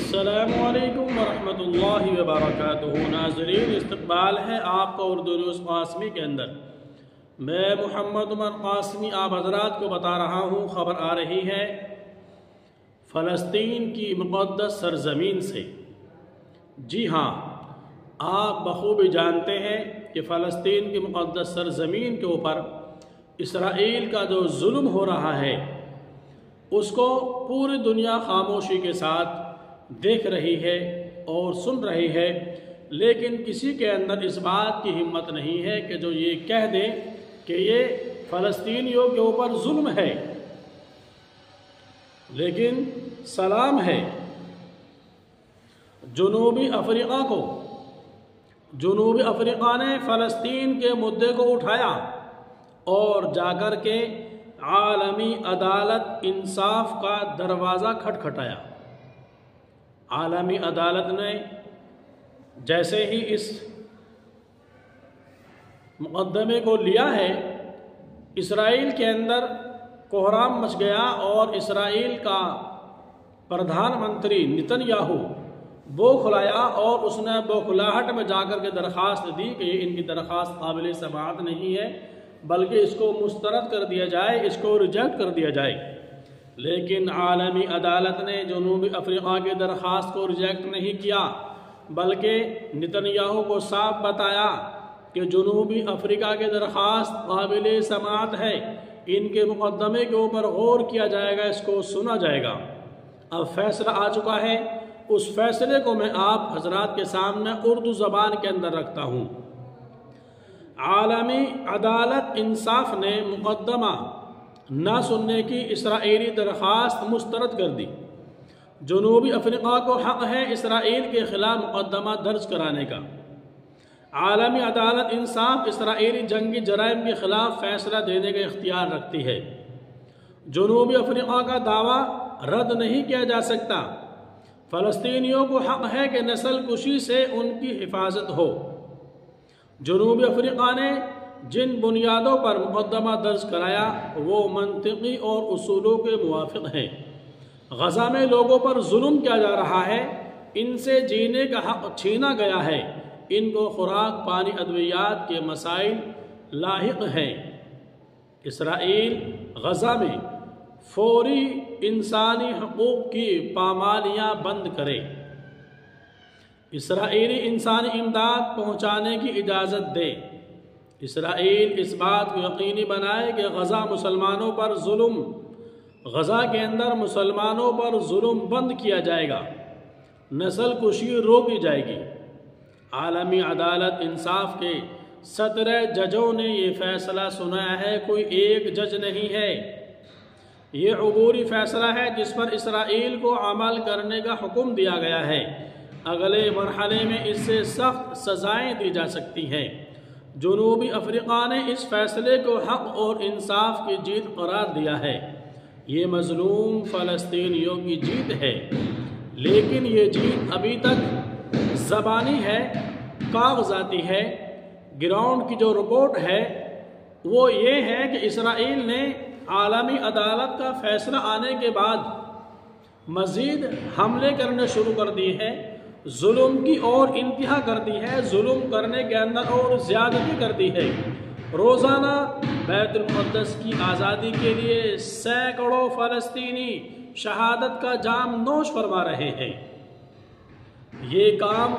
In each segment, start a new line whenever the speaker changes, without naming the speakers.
अस्सलामु अलैकुम वरहमतुल्लाहि वबरकातुहू। नाज़रीन, इस्तक़बाल है आपका उर्दू न्यूज़ क़ासमी के अंदर। मैं मोहम्मद उमर क़ासमी आप हज़रात को बता रहा हूँ। ख़बर आ रही है फ़लस्तीन की मुक़द्दस सरज़मीन से। जी हाँ, आप बख़ूबी जानते हैं कि फ़लस्तीन की मुक़द्दस सरज़मीन के ऊपर इसराइल का जो जुल्म हो रहा है उसको पूरी दुनिया खामोशी के साथ देख रही है और सुन रही है, लेकिन किसी के अंदर इस बात की हिम्मत नहीं है कि जो ये कह दे कि ये फ़लस्तीनियों के ऊपर जुल्म है। लेकिन सलाम है जनूबी अफ्रीका को। जनूबी अफ्रीका ने फ़लस्तीन के मुद्दे को उठाया और जाकर के आलमी अदालत इंसाफ का दरवाज़ा खटखटाया। आलमी अदालत ने जैसे ही इस मुक़दमे को लिया है, इसराइल के अंदर कोहराम मच गया और इसराइल का प्रधानमंत्री नेतन्याहू बौखलाया और उसने बौखलाहट में जाकर के दरख्वास्त दी कि इनकी दरख्वास्त काबिल समाअत नहीं है, बल्कि इसको मुस्तरद कर दिया जाए, इसको रिजेक्ट कर दिया जाए। लेकिन आलमी अदालत ने जनूबी अफ्रीका की दरख्वास्त को रिजेक्ट नहीं किया, बल्कि नेतन्याहू को साफ बताया कि जनूबी अफ्रीका की दरख्वास्त काबिल समाअत है, इनके मुक़दमे के ऊपर गौर किया जाएगा, इसको सुना जाएगा। अब फैसला आ चुका है, उस फैसले को मैं आप हजरात के सामने उर्दू ज़बान के अंदर रखता हूँ। आलमी अदालत इंसाफ ने मुक़दमा ना सुनने की इसराइली दरख्वास्त मुस्तरद कर दी। जनूबी अफ्रीका को हक़ है इसराइल के ख़िलाफ़ मुक़दमा दर्ज कराने का। आलमी अदालत इंसाफ इसराइली जंगी जराइम के ख़िलाफ़ फ़ैसला देने का इख्तियार रखती है। जनूबी अफ्रीका का दावा रद्द नहीं किया जा सकता। फ़लस्तीनियों को हक़ है कि नस्ल कुशी से उनकी हिफाजत हो। जनूबी अफ्रीका ने जिन बुनियादों पर मुक़दमा दर्ज कराया वो मंतिक़ी और उसूलों के मुवाफ़िक़ हैं। गज़ा में लोगों पर जुल्म किया जा रहा है, इनसे जीने का हक़ छीना गया है, इनको खुराक पानी अद्वियात के मसाइल लाहिक़ हैं। इसराइल गज़ा में फ़ौरी इंसानी हकूक़ की पामालियाँ बंद करे, इसराइली इंसानी इमदाद पहुँचाने की इजाज़त दे। इसराइल इस बात को यकीनी बनाए कि गज़ा मुसलमानों पर जुल्म, गज़ा के अंदर मुसलमानों पर जुल्म बंद किया जाएगा, नस्ल कुशी रोकी जाएगी। आलमी अदालत इंसाफ के 17 जजों ने ये फ़ैसला सुनाया है, कोई एक जज नहीं है। ये अबूरी फ़ैसला है जिस पर इसराइल को अमल करने का हुक्म दिया गया है। अगले मरहले में इससे सख्त सज़ाएँ दी जा सकती हैं। जनूबी अफ्रीका ने इस फ़ैसले को हक़ और इंसाफ की जीत करार दिया है। ये मज़लूम फ़लस्तीनियों की जीत है, लेकिन ये जीत अभी तक ज़बानी है, कागज़ाती है। ग्राउंड की जो रिपोर्ट है वो ये है कि इसराइल ने आलमी अदालत का फ़ैसला आने के बाद मज़ीद हमले करने शुरू कर दिए हैं, जुल्म की और इंतहा कर दी है, जुल्म करने के अंदर और ज़्यादती कर दी है। रोज़ाना बैतुल मुक़द्दस की आज़ादी के लिए सैकड़ों फ़लस्तीनी शहादत का जाम नोश फरमा रहे हैं। ये काम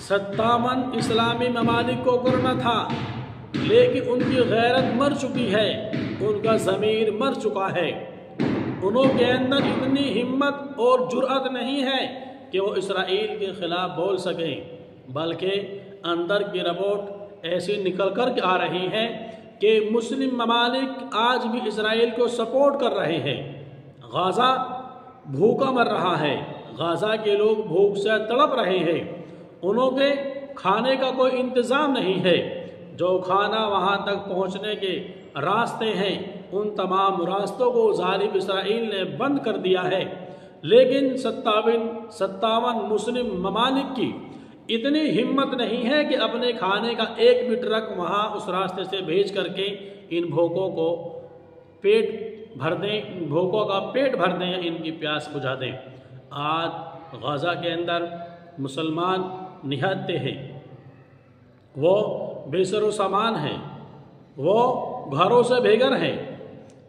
57 इस्लामी ममालिक को करना था, लेकिन उनकी गैरत मर चुकी है, उनका ज़मीर मर चुका है। उनके अंदर इतनी हिम्मत और जुर्अत नहीं है कि वो इसराइल के ख़िलाफ़ बोल सकें, बल्कि अंदर की रिपोर्ट ऐसी निकल कर आ रही है कि मुस्लिम ममालिक आज भी इसराइल को सपोर्ट कर रहे हैं। गाज़ा भूखा मर रहा है, गाज़ा के लोग भूख से तड़प रहे हैं, उनके खाने का कोई इंतज़ाम नहीं है। जो खाना वहाँ तक पहुँचने के रास्ते हैं, उन तमाम रास्तों को ज़ालिम इसराइल ने बंद कर दिया है। लेकिन 57 मुस्लिम ममालिक की इतनी हिम्मत नहीं है कि अपने खाने का एक भी ट्रक वहाँ उस रास्ते से भेज करके इन भूखों को पेट भर दें, भूखों का पेट भर दें, इनकी प्यास बुझा दें। आज غزہ کے اندر مسلمان نہتے ہیں، وہ بے سر و سامان ہیں، وہ گھروں سے بے گھر ہیں،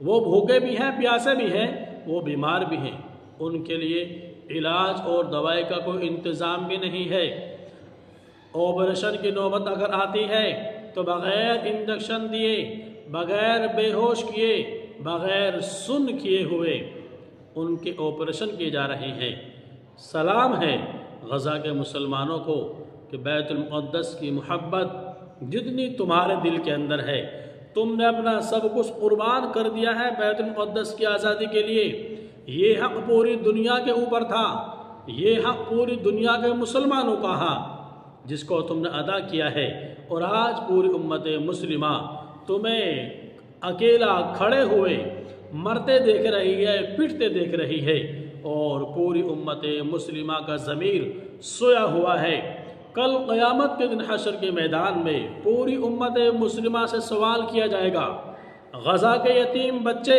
وہ بھوکے بھی ہیں، پیاسے بھی ہیں، وہ بیمار بھی ہیں، ان کے لیے علاج اور دوائی کا کوئی انتظام بھی نہیں ہے۔ آپریشن کی نوبت اگر آتی ہے تو بغیر انجیکشن دیے، بغیر بے ہوش کیے، بغیر سن کیے ہوئے ان کے آپریشن کیے جا رہے ہیں۔ سلام ہے غزہ کے مسلمانوں کو کہ بیت المقدس کی محبت جتنی تمہارے دل کے اندر ہے، تم نے اپنا سب کچھ قربان کر دیا ہے بیت المقدس کی آزادی کے لیے۔ یہ حق پوری دنیا کے اوپر تھا، یہ حق پوری دنیا کے مسلمانوں کا ہے جس کو تم نے ادا کیا ہے، اور آج پوری امت مسلمہ تمہیں اکیلا کھڑے ہوئے مرتے دیکھ رہی ہے، پٹتے دیکھ رہی ہے، اور پوری امت مسلمہ کا ضمیر سویا ہوا ہے۔ کل قیامت کے دن حشر کے میدان میں پوری امت مسلمہ سے سوال کیا جائے گا۔ غزہ کے یتیم بچے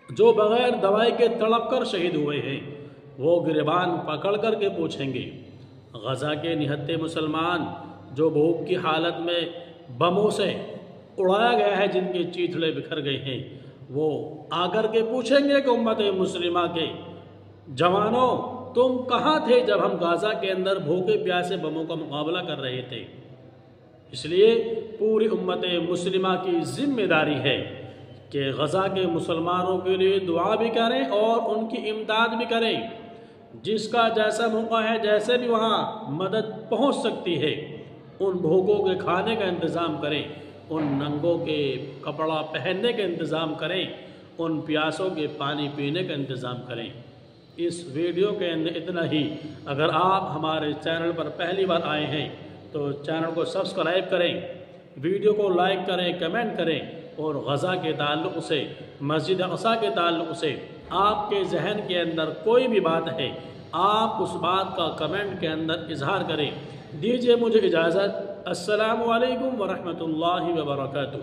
جو بغیر دوائی کے تڑپ کر شہید ہوئے ہیں، وہ گریبان پکڑ کر کے پوچھیں گے۔ غزہ کے نہتے مسلمان جو بھوک کی حالت میں بموں سے اڑایا گیا ہے، جن کے چیتھڑے بکھر گئے ہیں، وہ آ کر کے پوچھیں گے کہ امت مسلمہ کے جوانوں، تم کہاں تھے جب ہم غزہ کے اندر بھوکے پیاسے بموں کا مقابلہ کر رہے تھے؟ اس لیے پوری امت مسلمہ کی ذمہ داری ہے کہ غزہ کے مسلمانوں کے لیے دعا بھی کریں اور ان کی امداد بھی کریں۔ جس کا جیسا موقع ہے، جیسے بھی وہاں مدد پہنچ سکتی ہے، ان بھوکوں کے کھانے کا انتظام کریں، ان ننگوں کے کپڑا پہننے کا انتظام کریں، ان پیاسوں کے پانی پینے کا انتظام کریں۔ اس ویڈیو کے اندر اتنا ہی۔ اگر آپ ہمارے چینل پر پہلی بار آئے ہیں تو چینل کو سبسکرائب کریں، ویڈیو کو لائک کریں، کمنٹ کریں، اور غزہ کے تعلق سے، مسجد اقصی کے تعلق سے آپ کے ذہن کے اندر کوئی بھی بات ہے، آپ اس بات کا کمنٹ کے اندر اظہار کریں۔ دیجیے مجھے اجازت۔ السلام علیکم ورحمۃ اللہ وبرکاتہ۔